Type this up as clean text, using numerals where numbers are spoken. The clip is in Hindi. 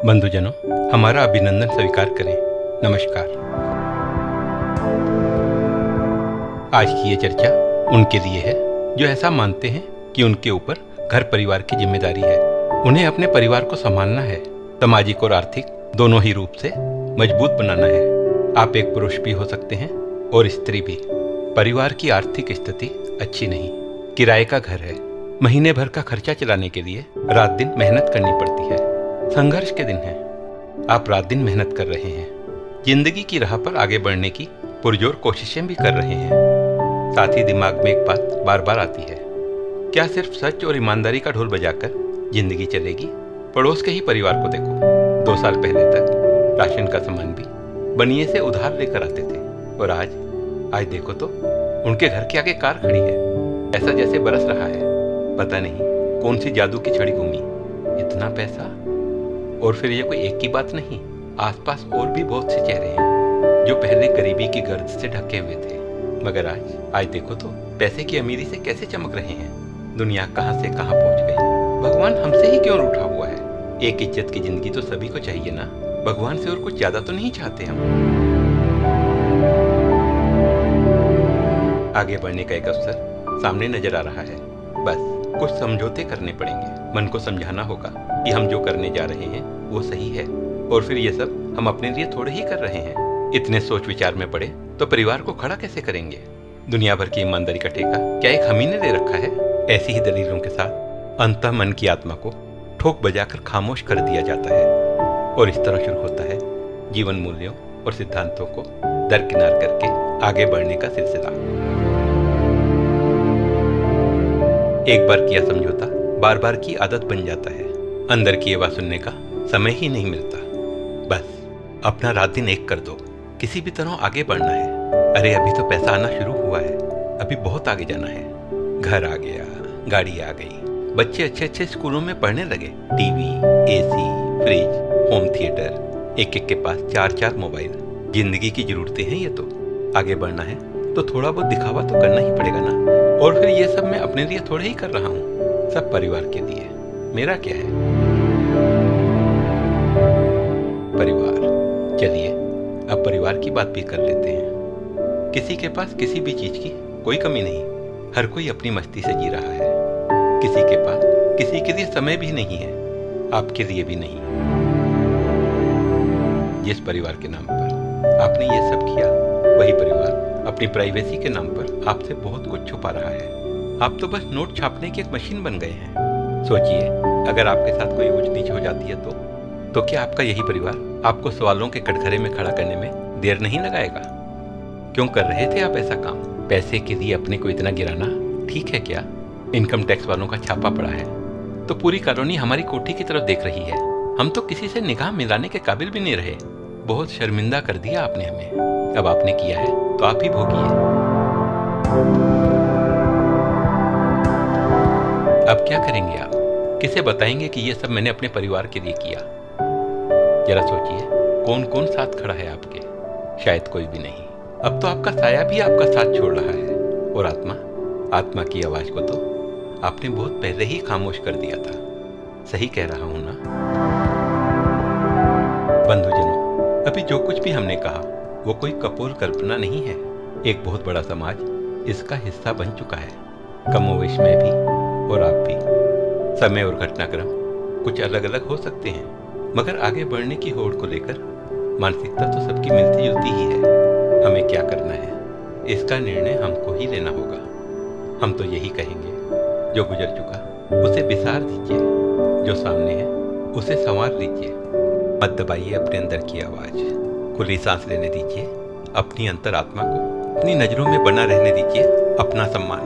बंधुजनों, हमारा अभिनंदन स्वीकार करें। नमस्कार। आज की ये चर्चा उनके लिए है जो ऐसा मानते हैं कि उनके ऊपर घर परिवार की जिम्मेदारी है। उन्हें अपने परिवार को संभालना है, सामाजिक और आर्थिक दोनों ही रूप से मजबूत बनाना है। आप एक पुरुष भी हो सकते हैं और स्त्री भी। परिवार की आर्थिक स्थिति अच्छी नहीं, किराए का घर है, महीने भर का खर्चा चलाने के लिए रात दिन मेहनत करनी पड़ती है। संघर्ष के दिन हैं, आप रात दिन मेहनत कर रहे हैं, जिंदगी की राह पर आगे बढ़ने की पुरजोर कोशिशें भी कर रहे हैं। साथ ही दिमाग में एक बात बार बार आती है, क्या सिर्फ सच और ईमानदारी का ढोल बजाकर जिंदगी चलेगी? पड़ोस के ही परिवार को देखो, 2 साल पहले तक राशन का सामान भी बनिए से उधार लेकर आते थे, और आज देखो तो उनके घर के आगे कार खड़ी है। ऐसा जैसे बरस रहा है, पता नहीं कौन सी जादू की छड़ी घूमी। इतना पैसा, और फिर ये कोई एक की बात नहीं, आसपास और भी बहुत से चेहरे हैं जो पहले गरीबी की गर्द से ढके हुए थे, मगर आज देखो तो पैसे की अमीरी से कैसे चमक रहे हैं। दुनिया कहां से कहां पहुंच गई। भगवान हमसे ही क्यों रूठा हुआ है? एक इज्जत की जिंदगी तो सभी को चाहिए ना। भगवान से और कुछ ज्यादा तो नहीं चाहते हम। आगे बढ़ने का एक अवसर सामने नजर आ रहा है, बस कुछ समझौते करने पड़ेंगे। मन को समझाना होगा कि हम जो करने जा रहे हैं वो सही है, और फिर ये सब हम अपने लिए थोड़े ही कर रहे हैं। इतने सोच विचार में पड़े तो परिवार को खड़ा कैसे करेंगे? दुनिया भर की ईमानदारी का ठेका क्या एक हम ही ने ले रखा है? ऐसी ही दलीलों के साथ अंतः मन की आत्मा को ठोक बजाकर खामोश कर दिया जाता है, और इस तरह शुरू होता है जीवन मूल्यों और सिद्धांतों को दरकिनार करके आगे बढ़ने का सिलसिला। एक बार किया समझौता बार बार की आदत बन जाता है। अंदर की आवाज सुनने का समय ही नहीं मिलता। बस अपना रात दिन एक कर दो, किसी भी तरह आगे बढ़ना है। अरे अभी तो पैसा आना शुरू हुआ है, अभी बहुत आगे जाना है। घर आ गया, गाड़ी आ गई, बच्चे अच्छे अच्छे स्कूलों में पढ़ने लगे, TV, AC, fridge, home theatre, एक एक के पास 4-4 मोबाइल। जिंदगी की जरूरतें हैं ये तो। आगे बढ़ना है तो थोड़ा बहुत दिखावा तो करना ही पड़ेगा ना। और फिर ये सब मैं अपने लिए थोड़े ही कर रहा हूँ, सब परिवार के लिए। मेरा क्या है? परिवार। चलिए अब परिवार की बात भी कर लेते हैं। किसी के पास किसी भी चीज की कोई कमी नहीं, हर कोई अपनी मस्ती से जी रहा है। किसी के पास किसी के लिए समय भी नहीं है, आपके लिए भी नहीं। जिस परिवार के नाम पर आपने ये सब किया, वही परिवार अपनी प्राइवेसी के नाम पर आपसे बहुत कुछ छुपा रहा है। आप तो बस नोट छापने की एक मशीन बन गए हैं। सोचिए, अगर आपके साथ कोई ऊंच नीच हो जाती है तो क्या आपका यही परिवार आपको सवालों के कटघरे में खड़ा करने में देर नहीं लगाएगा? क्यों कर रहे थे आप ऐसा काम? पैसे के लिए अपने को इतना गिराना ठीक है क्या? इनकम टैक्स वालों का छापा पड़ा है तो पूरी कॉलोनी हमारी कोठी की तरफ देख रही है। हम तो किसी से निगाह मिलाने के काबिल भी नहीं रहे। बहुत शर्मिंदा कर दिया आपने हमें। अब आपने किया है तो आप ही भोगिए। अब क्या करेंगे आप? किसे बताएंगे कि ये सब मैंने अपने परिवार के लिए किया? जरा सोचिए, कौन कौन साथ खड़ा है आपके? शायद कोई भी नहीं। अब तो आपका साया भी आपका साथ छोड़ रहा है, और आत्मा की आवाज को तो आपने बहुत पहले ही खामोश कर दिया था। सही कह रहा हूं ना? बंधुजनों, अभी जो कुछ भी हमने कहा वो कोई कपोल कल्पना नहीं है। एक बहुत बड़ा समाज इसका हिस्सा बन चुका है, कमोवेश में भी और आप भी। समय और घटनाक्रम कुछ अलग अलग हो सकते हैं, मगर आगे बढ़ने की होड़ को लेकर मानसिकता तो सबकी मिलती जुलती ही है। हमें क्या करना है, इसका निर्णय हमको ही लेना होगा। हम तो यही कहेंगे, जो गुजर चुका उसे बिसार दीजिए, जो सामने है उसे संवार लीजिए। मत दबाइए अपने अंदर की आवाज, खुली सांस लेने दीजिए अपनी अंतरात्मा को। अपनी नजरों में बना रहने दीजिए अपना सम्मान।